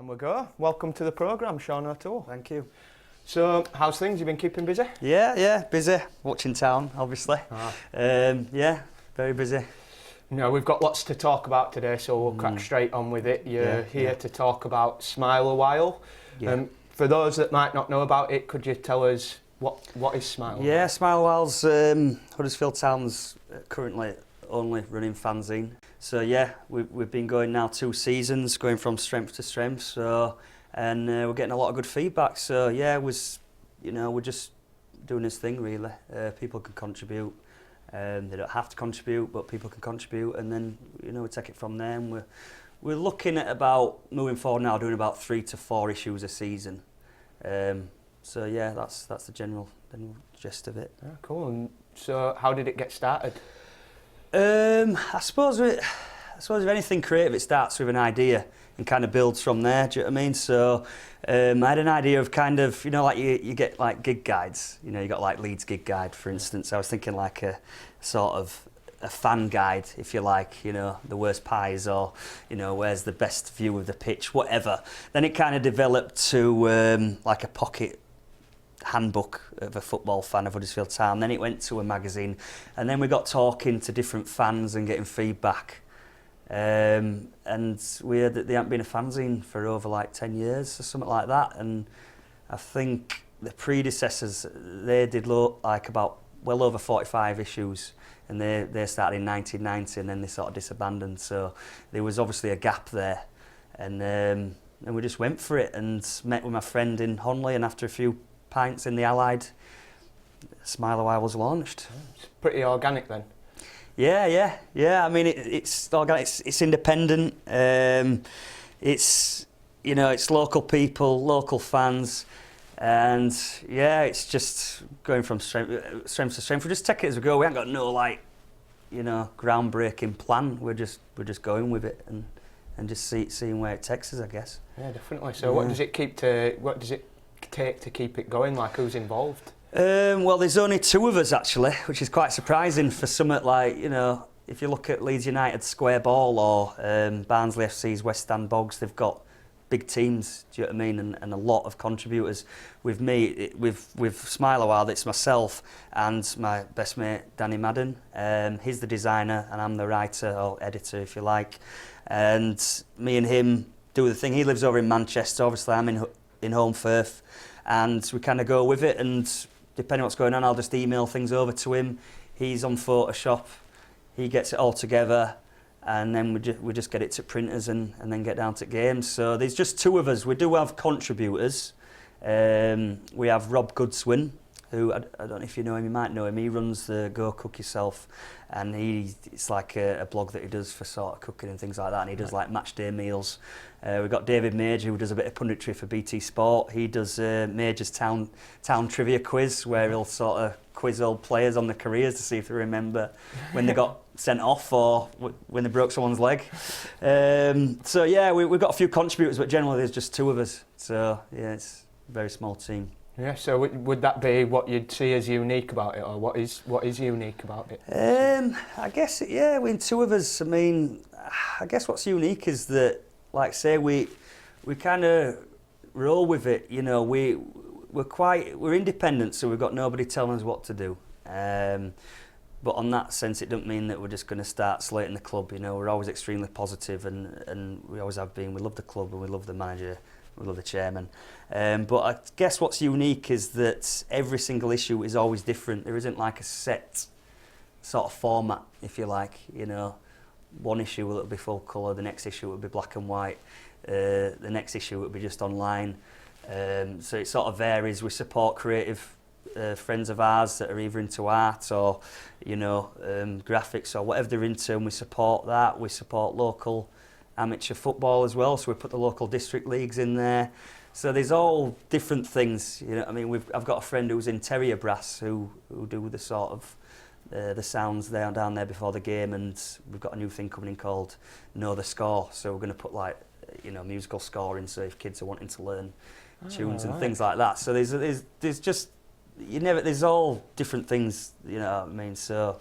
And we go. Welcome to the programme, Sean O'Toole. Thank you. So, how's things? You been keeping busy? Yeah, busy. Watching town, obviously. Yeah, very busy. You know, we've got lots to talk about today, so we'll crack straight on with it. You're here to talk about Smile Awhile. Yeah. For those that might not know about it, could you tell us what is Smile Awhile? Yeah, Smile Awhile's Huddersfield Town's currently only running fanzine. So yeah, we've been going now 2 seasons, going from strength to strength. So we're getting a lot of good feedback. So yeah, we're just doing this thing really. People can contribute. They don't have to contribute, but people can contribute, and then we take it from there. And we're looking at about moving forward now, doing about 3 to 4 issues a season. So yeah, that's the general gist of it. Yeah, cool. And so, how did it get started? I suppose if anything creative, it starts with an idea and kind of builds from there. Do you know what I mean? So I had an idea of kind of, like you get like gig guides. You got like Leeds gig guide, for instance. I was thinking like a sort of a fan guide, if you like. The worst pies, or where's the best view of the pitch, whatever. Then it kind of developed to like a pocket handbook of a football fan of Huddersfield Town. Then it went to a magazine, and then we got talking to different fans and getting feedback. And we heard that they hadn't been a fanzine for over like 10 years or something like that. And I think the predecessors, they did like about well over 45 issues, and they started in 1990, and then they sort of disbanded. So there was obviously a gap there, and we just went for it and met with my friend in Honley, and after a few pints in the Allied, Smile Awhile was launched. It's pretty organic then. Yeah. I mean, it's organic. It's independent. It's it's local people, local fans, and yeah, it's just going from strength to strength. We just take it as we go. We haven't got no groundbreaking plan. We're just going with it and just seeing where it takes us, I guess. Yeah, definitely. So, what does it take to keep it going? Like, who's involved? Well, there's only 2 of us actually, which is quite surprising for something like, if you look at Leeds United's Square Ball or Barnsley FC's West Stand Bogs, they've got big teams, do you know what I mean, and a lot of contributors. With me, with Smile Awhile, it's myself and my best mate Danny Madden. He's the designer and I'm the writer or editor, if you like. And me and him do the thing. He lives over in Manchester, obviously I'm in Home Firth, and we kind of go with it, and depending on what's going on, I'll just email things over to him. He's on Photoshop, he gets it all together, and then we just get it to printers and then get down to games. So there's just 2 of us. We do have contributors. We have Rob Goodswin, who I don't know if you know him, you might know him. He runs the Go Cook Yourself, and it's like a blog that he does for sort of cooking and things like that, and he does like match day meals. We've got David Major, who does a bit of punditry for BT Sport. He does Major's Town Trivia Quiz, where he'll sort of quiz old players on their careers to see if they remember when they got sent off or when they broke someone's leg. So yeah, we've got a few contributors, but generally there's just 2 of us. So yeah, it's a very small team. Yeah, so would that be what you'd see as unique about it, or what is unique about it? I guess, yeah, with 2 of us, I mean, I guess what's unique is that, like say, we kind of roll with it, we're independent, so we've got nobody telling us what to do. But on that sense, it doesn't mean that we're just going to start slating the club. We're always extremely positive, and we always have been. We love the club and we love the manager. We love the chairman. But I guess what's unique is that every single issue is always different. There isn't like a set sort of format, if you like. One issue will be full colour, the next issue will be black and white, the next issue will be just online. So it sort of varies. We support creative friends of ours that are either into art or, graphics or whatever they're into, and we support that. We support local amateur football as well, so we put the local district leagues in there. So there's all different things, I've got a friend who's in Terrier Brass who do the sort of the sounds down there before the game, and we've got a new thing coming in called Know the Score, so we're going to put like musical scoring, so if kids are wanting to learn tunes and things like that. So there's just there's all different things, what I mean. So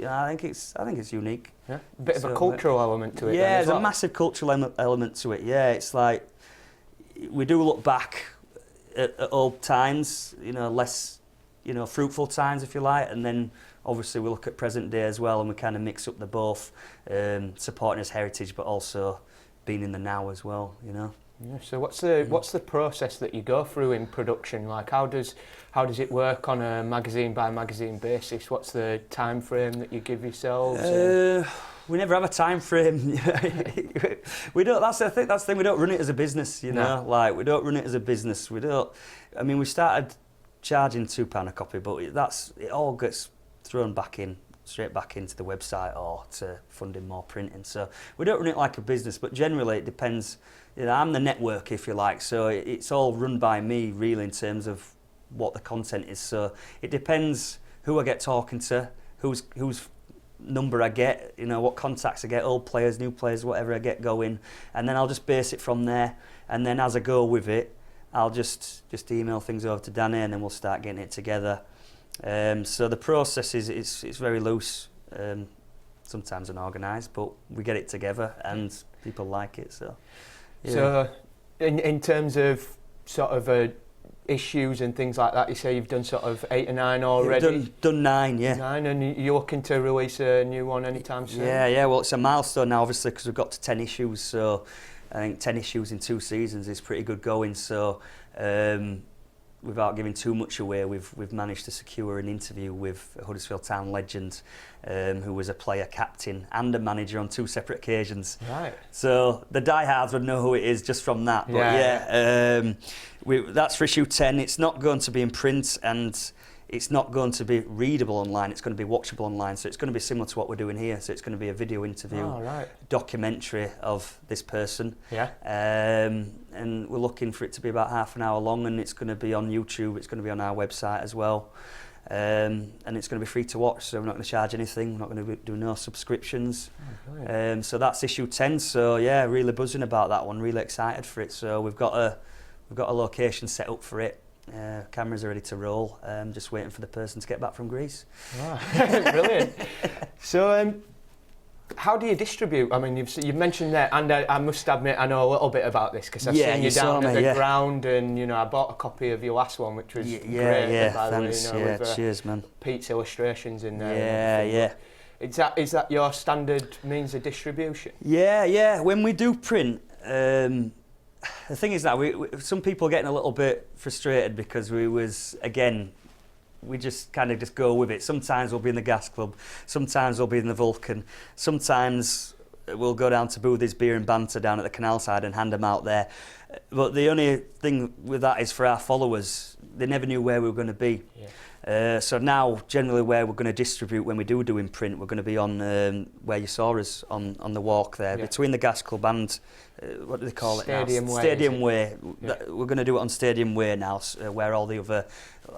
I think it's unique. Yeah, a bit of a cultural element to it. Yeah, then as there's well. a massive cultural element to it. Yeah, it's like we do look back at old times, less, fruitful times, if you like, and then obviously we look at present day as well, and we kind of mix up the both, supporting his heritage, but also being in the now as well, Yeah, so what's the process that you go through in production? Like, how does it work on a magazine by magazine basis? What's the time frame that you give yourselves? We never have a time frame. We don't. That's the thing. We don't run it as a business. No. Like, we don't run it as a business. We don't. I mean, we started charging £2 a copy, but it all gets thrown straight back into the website or to funding more printing. So we don't run it like a business, but generally it depends. I'm the network, if you like, so it's all run by me, really, in terms of what the content is. So it depends who I get talking to, whose number I get, what contacts I get, old players, new players, whatever I get going, and then I'll just base it from there. And then as I go with it, I'll just email things over to Danny, and then we'll start getting it together. So the process is it's very loose, sometimes unorganised, but we get it together and people like it. So, yeah. So in terms of sort of issues and things like that, you say you've done sort of 8 or 9 already? Yeah, done 9, yeah. 9, and you're looking to release a new one anytime soon? Yeah, well, it's a milestone now, obviously, because we've got to 10 issues, so I think 10 issues in 2 seasons is pretty good going. So without giving too much away, we've managed to secure an interview with a Huddersfield Town legend who was a player, captain and a manager on 2 separate occasions. Right. So the diehards would know who it is just from that. But that's for issue 10. It's not going to be in print, and it's not going to be readable online. It's going to be watchable online. So it's going to be similar to what we're doing here. So it's going to be a video interview, documentary of this person. Yeah. And we're looking for it to be about half an hour long, and it's going to be on YouTube. It's going to be on our website as well. And it's going to be free to watch. So we're not going to charge anything. We're not going to do no subscriptions. Oh, so that's issue 10. So yeah, really buzzing about that one. Really excited for it. So we've got a location set up for it. Cameras are ready to roll. Just waiting for the person to get back from Greece. Wow. Brilliant. So, how do you distribute? I mean, you've mentioned that, and I must admit I know a little bit about this because I've seen you down at the ground, and I bought a copy of your last one, which was great. Yeah, thanks. With, cheers, man. Pete's illustrations in there. Yeah. Is that your standard means of distribution? Yeah. When we do print. The thing is that some people are getting a little bit frustrated because we just kind of go with it. Sometimes we'll be in the Gas Club, sometimes we'll be in the Vulcan, sometimes we'll go down to Boothie's Beer and Banter down at the canal side and hand them out there. But the only thing with that is for our followers, they never knew where we were going to be. Yeah. So now, generally, where we're going to distribute when we do in print, we're going to be on where you saw us on the walk there, between the Gas Club and what do they call it now? Stadium Way. Yeah. We're going to do it on Stadium Way now, where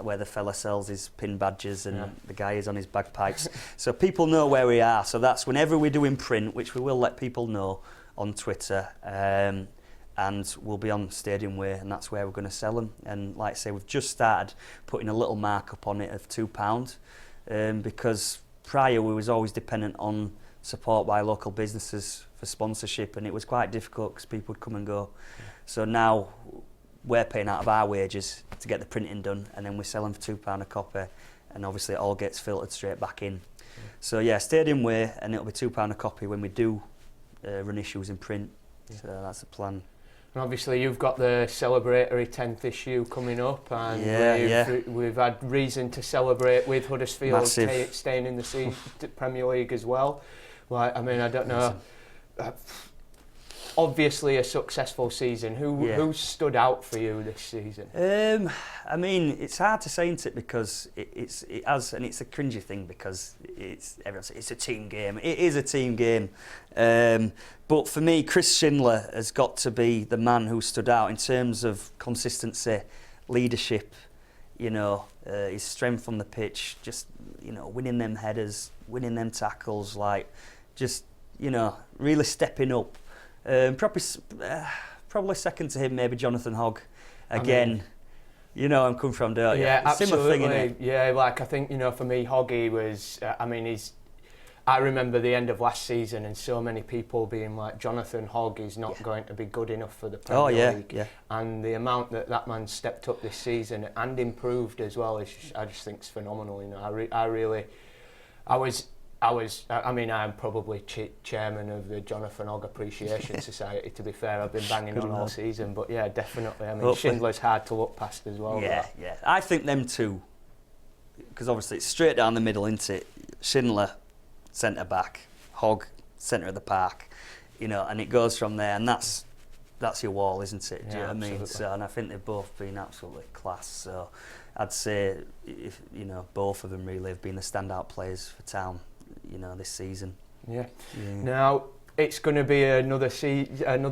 where the fella sells his pin badges and the guy is on his bagpipes. So people know where we are. So that's whenever we do in print, which we will let people know on Twitter. And we'll be on Stadium Way, and that's where we're going to sell them. And like I say, we've just started putting a little markup on it of £2, because prior we was always dependent on support by local businesses for sponsorship, and it was quite difficult because people would come and go. Yeah. So now we're paying out of our wages to get the printing done, and then we sell them for £2 a copy, and obviously it all gets filtered straight back in. Yeah. So yeah, Stadium Way, and it'll be £2 a copy when we do run issues in print. Yeah. So that's the plan. And obviously you've got the celebratory 10th issue coming up, and we've had reason to celebrate with Huddersfield staying in the Premier League as well. Like, I mean, I don't know. Obviously a successful season. Who stood out for you this season? I mean, it's hard to say, isn't it? Because it's a cringy thing because everyone says it's a team game. It is a team game. But for me, Chris Schindler has got to be the man who stood out in terms of consistency, leadership, his strength on the pitch, just, winning them headers, winning them tackles, really stepping up. Probably second to him, maybe Jonathan Hogg. Again, I'm coming from, don't you? Yeah, absolutely. Similar thing, innit? Yeah, I think, for me, Hoggy was, I remember the end of last season and so many people being like, Jonathan Hogg is not going to be good enough for the Premier League. Yeah. And the amount that man stepped up this season and improved as well, I just think is phenomenal. You know, I'm probably chairman of the Jonathan Hogg Appreciation Society, to be fair. I've been banging on all season, but yeah, definitely. I mean, hopefully. Schindler's hard to look past as well. Yeah. I think them two, because obviously it's straight down the middle, isn't it? Schindler, centre back, Hogg, centre of the park, you know, and it goes from there, and that's your wall, isn't it? Do you know what I mean? So, and I think they've both been absolutely class. So I'd say, if you know, both of them really have been the standout players for Town, you know, this season. Yeah. Now it's going to be another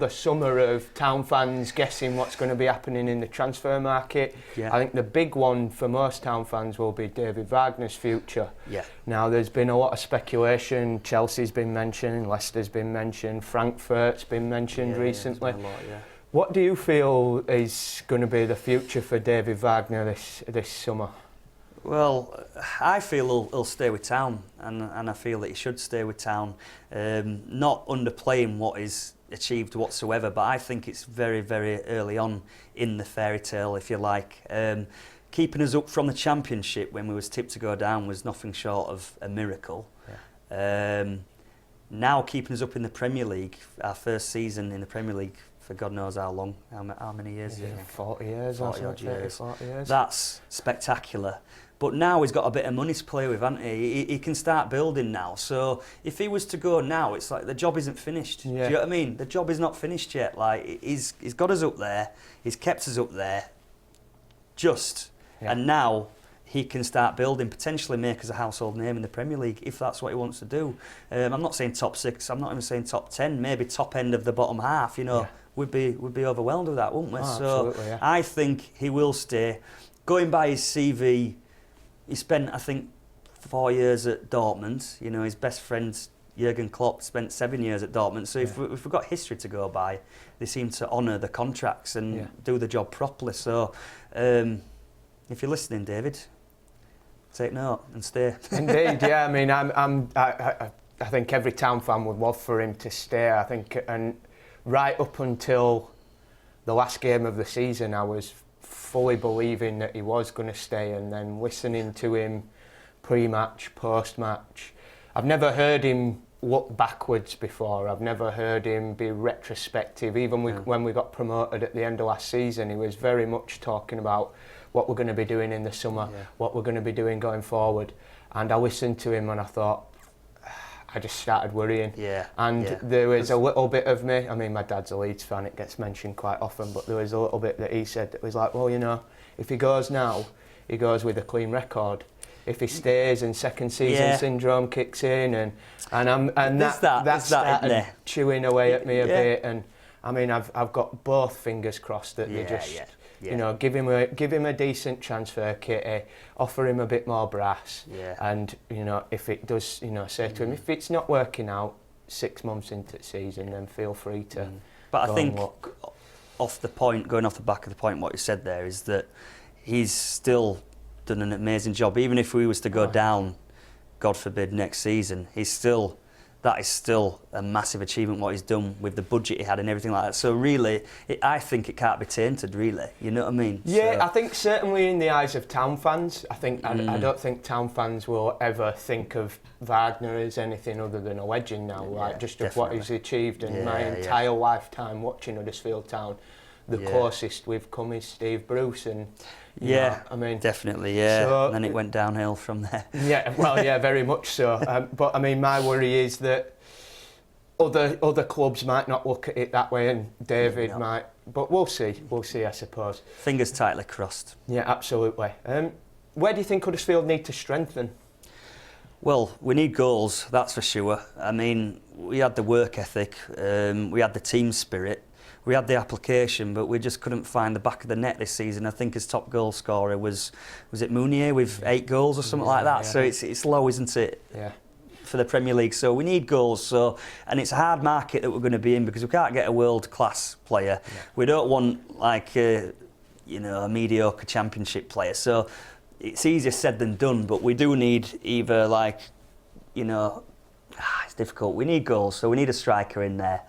summer of Town fans guessing what's going to be happening in the transfer market. Yeah. I think the big one for most Town fans will be David Wagner's future. Yeah. Now there's been a lot of speculation. Chelsea's been mentioned, Leicester's been mentioned, Frankfurt's been mentioned recently. Yeah, what do you feel is going to be the future for David Wagner this summer? Well, I feel he'll stay with Town, and I feel that he should stay with Town. Not underplaying what is achieved whatsoever, but I think it's very, very early on in the fairy tale, if you like. Keeping us up from the Championship when we was tipped to go down was nothing short of a miracle. Yeah. Now keeping us up in the Premier League, our first season in the Premier League for God knows how long, how many years? Yeah, 40 years, 40 odd years. 40 years. That's spectacular. But now he's got a bit of money to play with, hasn't he? He can start building now. So if he was to go now, it's like the job isn't finished. Yeah. Do you know what I mean? The job is not finished yet. Like he's got us up there. He's kept us up there. And now he can start building, potentially make us a household name in the Premier League if that's what he wants to do. I'm not saying top 6. I'm not even saying top 10. Maybe top end of the bottom half. You know, we'd be overwhelmed with that, wouldn't we? So I think he will stay. Going by his CV. He spent, I think, 4 years at Dortmund. You know, his best friend, Jurgen Klopp, spent 7 years at Dortmund. So if we've got history to go by, they seem to honour the contracts and do the job properly. So if you're listening, David, take note and stay. Indeed, yeah. I mean, I think every Town fan would love for him to stay. I think, and right up until the last game of the season, I was fully believing that he was going to stay, and then listening to him pre-match, post-match, I've never heard him look backwards before. I've never heard him be retrospective. Even when we got promoted at the end of last season, he was very much talking about what we're going to be doing in the summer, what we're going to be doing going forward. And I listened to him and I thought, I just started worrying. There was a little bit of me, I mean, my dad's a Leeds fan, it gets mentioned quite often, but there was a little bit that he said that was like, well, you know, if he goes now, he goes with a clean record. If he stays and second season syndrome kicks in, and that started chewing away at me a bit. And I mean, I've got both fingers crossed that they just, you know, give him a decent transfer kitty, offer him a bit more brass, and you know, if it does, you know, say to him, if it's not working out 6 months into the season, then feel free to. But I think going off the back of the point, what you said there is that he's still done an amazing job. Even if we was to go down, God forbid, next season, that is still a massive achievement what he's done with the budget he had and everything like that. So really, I think it can't be tainted, really. You know what I mean? Yeah, I think certainly in the eyes of Town fans, I don't think Town fans will ever think of Wagner as anything other than a legend now, like just of what he's achieved. And my entire lifetime watching Huddersfield Town, the closest we've come is Steve Bruce, and you know, I mean, definitely, So, and then it went downhill from there. Very much so. But I mean, my worry is that other clubs might not look at it that way, and David might. But we'll see, I suppose. Fingers tightly crossed. Yeah, absolutely. Where do you think Huddersfield need to strengthen? Well, we need goals, that's for sure. I mean, we had the work ethic, we had the team spirit. We had the application, but we just couldn't find the back of the net this season. I think his top goal scorer was it Mounier with 8 goals or something like that. So it's low, isn't it? Yeah. For the Premier League, so we need goals. So, and it's a hard market that we're going to be in because we can't get a world-class player. Yeah. We don't want like a mediocre Championship player. So it's easier said than done. But we do need either It's difficult. We need goals, so we need a striker in there.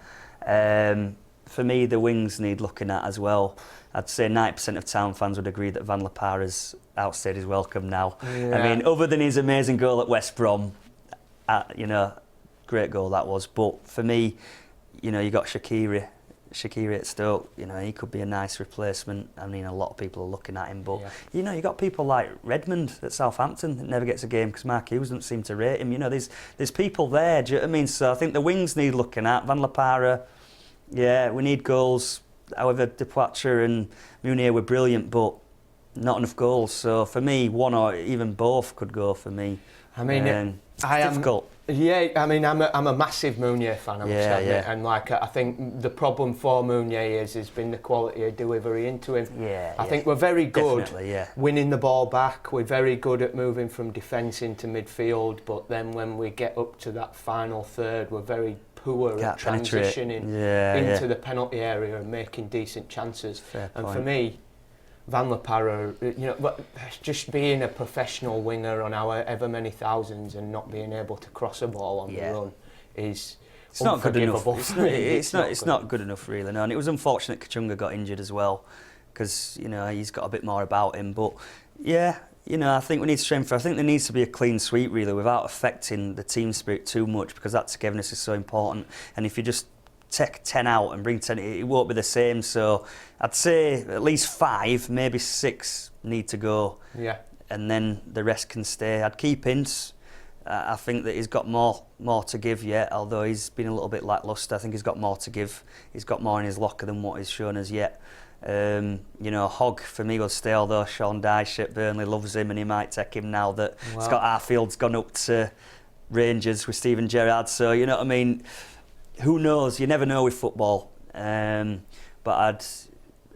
For me, the wings need looking at as well. I'd say 90% of Town fans would agree that Van La Parra's outstayed his welcome now. Yeah. I mean, other than his amazing goal at West Brom, great goal that was. But for me, you got Shaqiri at Stoke. He could be a nice replacement. I mean, a lot of people are looking at him, but you got people like Redmond at Southampton that never gets a game because Mark Hughes doesn't seem to rate him. There's people there. Do you know what I mean? So I think the wings need looking at. Van La Parra, we need goals. However, Depoitre and Munier were brilliant, but not enough goals. So for me, one or even both could go for me. I mean, it's difficult. I mean, I'm a massive Munier fan, I must admit, and I think the problem for Munier has been the quality of delivery into him. I think we're very good winning the ball back. We're very good at moving from defence into midfield, but then when we get up to that final third, we're very poor at transitioning into the penalty area and making decent chances. For me, Van La Parra, just being a professional winger on ever many thousands and not being able to cross a ball on the run is not good enough. It's not good enough, really. No, and it was unfortunate Kachunga got injured as well because he's got a bit more about him. But I think we need strength. I think there needs to be a clean sweep really, without affecting the team spirit too much, because that togetherness is so important. And if you just take 10 out and bring 10, it won't be the same. So I'd say at least 5, maybe 6 need to go. And then the rest can stay. I'd keep Ince. I think that he's got more to give yet, although he's been a little bit lacklustre. I think he's got more to give. He's got more in his locker than what he's shown us yet. Hogg for me will stay, although Sean Dyche at Burnley loves him and he might take him now that Scott Arfield's gone up to Rangers with Steven Gerrard. So, you know what I mean? Who knows? You never know with football. But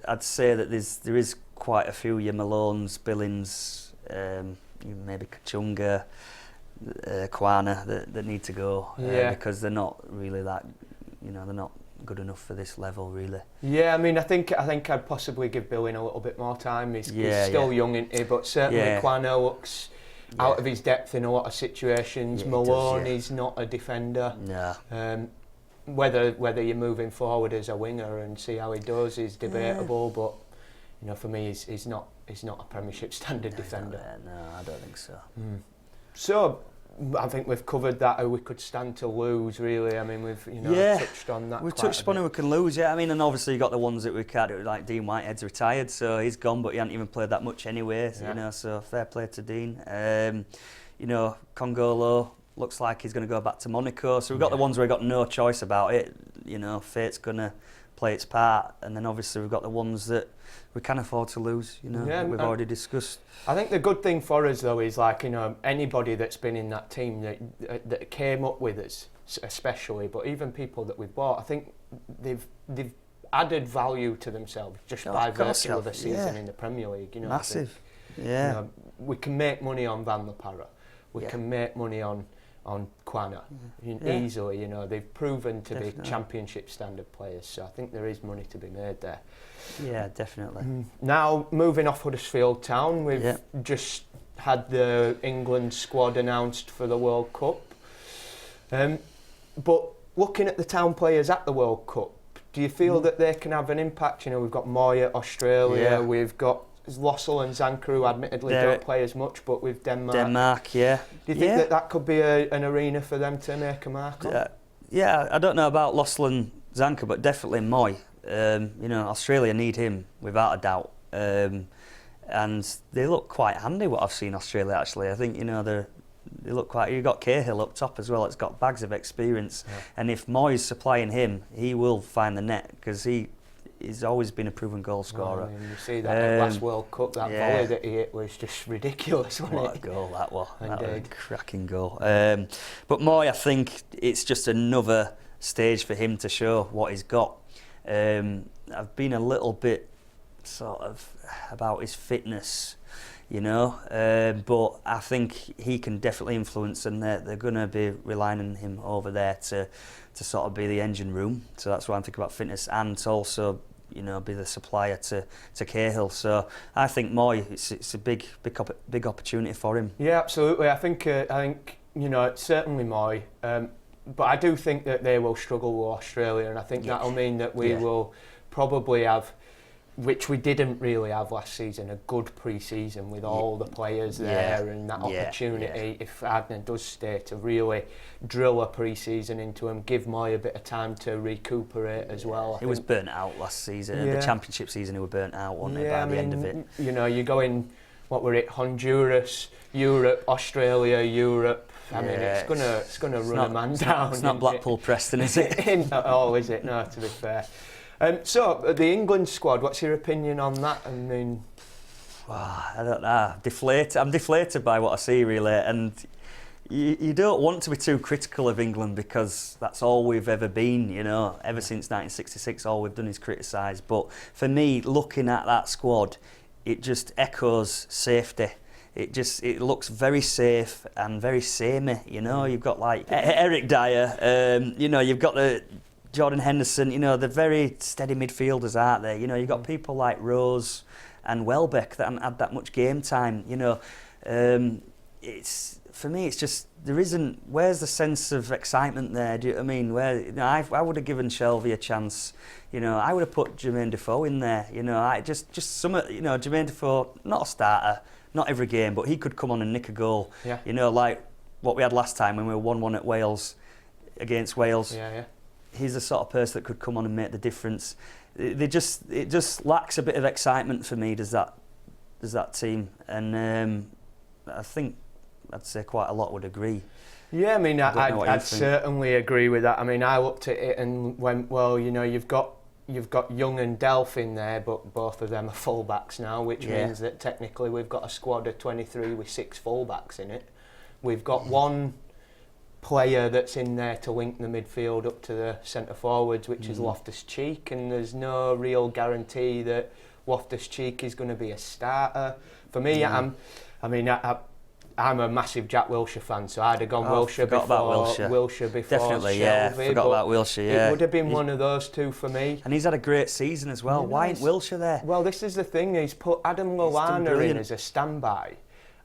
I'd say that there is quite a few, your Malones, Billings, maybe Kachunga, Kwana that need to go because they're not really that, they're not good enough for this level, really. I mean, I think I'd possibly give Billing a little bit more time. He's still young, isn't he? But certainly Kwana looks out of his depth in a lot of situations. Malone is not a defender. Whether you're moving forward as a winger and see how he does is debatable, but for me he's not a Premiership standard defender. No, I don't think so. So I think we've covered that, how we could stand to lose, really. I mean, we've touched on that. We've touched upon who we can lose, I mean, and obviously you got the ones that we can't, like Dean Whitehead's retired, so he's gone, but he hadn't even played that much anyway, so fair play to Dean. Congolo looks like he's going to go back to Monaco, so we've got the ones where we've got no choice about it. Fate's going to play its part, and then obviously we've got the ones that we can afford to lose, that we've already discussed. I think the good thing for us though is anybody that's been in that team that came up with us, especially, but even people that we've bought, I think they've added value to themselves just by virtue of the season in the Premier League. Massive. We can make money on Van La Parra. We can make money on Kwana easily. They've proven to be Championship standard players, so I think there is money to be made there. Yeah, definitely. Now, moving off Huddersfield Town, we've just had the England squad announced for the World Cup. But looking at the Town players at the World Cup, do you feel that they can have an impact? We've got Moya, Australia, we've got Lossell and Zanka, who admittedly don't play as much, but with Denmark. Do you think that could be an arena for them to make a mark on? I don't know about Lossell and Zanka, but definitely Moy. Australia need him without a doubt, and they look quite handy. What I've seen Australia actually, I think they look quite. You've got Cahill up top as well. It's got bags of experience, and if Moy's supplying him, he will find the net because he's always been a proven goal scorer. You see that at last World Cup, that volley that he hit was just ridiculous, wasn't it? What a goal that was. That was a cracking goal. But Moy, I think it's just another stage for him to show what he's got. I've been a little bit sort of about his fitness, but I think he can definitely influence, and they're going to be relying on him over there to sort of be the engine room. So that's why I'm thinking about fitness, and to also be the supplier to Cahill. So I think Moy, it's a big opportunity for him. Yeah, absolutely. I think it's certainly Moy. but I do think that they will struggle with Australia, and I think that'll mean that we will probably have, which we didn't really have last season, a good pre-season with all the players there and that opportunity, if Agner does stay, to really drill a pre-season into him, give Moy a bit of time to recuperate as well. He was burnt out last season, the championship season he was burnt out, wasn't he, by the end of it. You know, you go in, what were it, Honduras, Europe, Australia, Europe. I mean, it's gonna run a man down. It's not Blackpool Preston, is it? Not all, is it? No, to be fair. So, the England squad, what's your opinion on that? I mean... I don't know. I'm deflated by what I see, really. And you don't want to be too critical of England because that's all we've ever been, you know. Ever since 1966, all we've done is criticise. But for me, looking at that squad, it just echoes safety. It looks very safe and very samey, you know. You've got like Eric Dyer, you know, you've got the Jordan Henderson, you know, they're very steady midfielders, aren't they? You know, you've got people like Rose and Welbeck that haven't had that much game time, you know. It's, for me, it's just, where's the sense of excitement there? Do you know what I mean? You know, I would have given Shelvey a chance, you know. I would have put Jermaine Defoe in there, you know. Just some, you know, Jermaine Defoe, not a starter, not every game, but he could come on and nick a goal. Yeah. You know, like what we had last time when we were 1-1 at Wales, against Wales. Yeah. He's the sort of person that could come on and make the difference. It just lacks a bit of excitement for me, does that team. And I think I'd say quite a lot would agree. Yeah, I mean, I'd certainly agree with that. I mean, I looked at it and went, well, you know, you've got Young and Delph in there, but both of them are fullbacks now, which means that technically we've got a squad of 23 with 6 fullbacks in it. We've got one player that's in there to link the midfield up to the centre forwards, which is Loftus-Cheek, and there's no real guarantee that Loftus-Cheek is going to be a starter. For me, I'm a massive Jack Wilshere fan, so I'd have gone Wilshere before Definitely, Shelvey, forgot about Wilshere, It would have been one of those two for me. And he's had a great season as well. Why ain't Wilshere there? Well, this is the thing, he's put Adam Lallana in as a standby.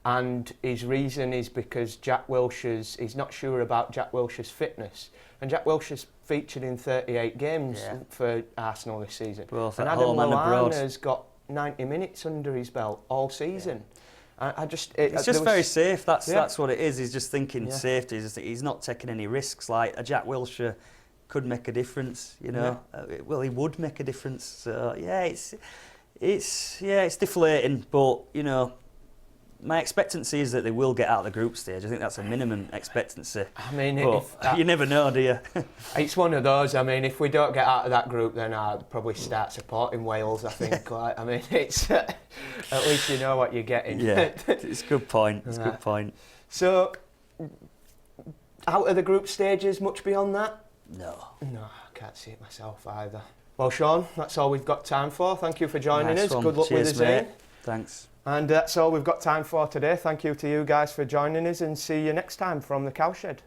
And his reason is because he's not sure about Jack Wilshere's fitness. And Jack Wilshere's featured in 38 games for Arsenal this season. Both and Adam Lallana's got 90 minutes under his belt all season. It's just very safe. That's what it is. He's just thinking safety. He's not taking any risks. Like a Jack Wilshere could make a difference, you know. Well, he would make a difference. So it's deflating, but you know, my expectancy is that they will get out of the group stage. I think that's a minimum expectancy. I mean, you never know, do you? It's one of those. I mean, if we don't get out of that group, then I'd probably start supporting Wales. I think. I mean, it's at least you know what you're getting. Yeah, it's a good point. It's a good point. So, out of the group stages, much beyond that? No, I can't see it myself either. Well, Sean, that's all we've got time for. Thank you for joining us. Good luck with the Zane. Thanks. And that's all we've got time for today. Thank you to you guys for joining us, and see you next time from the Cowshed.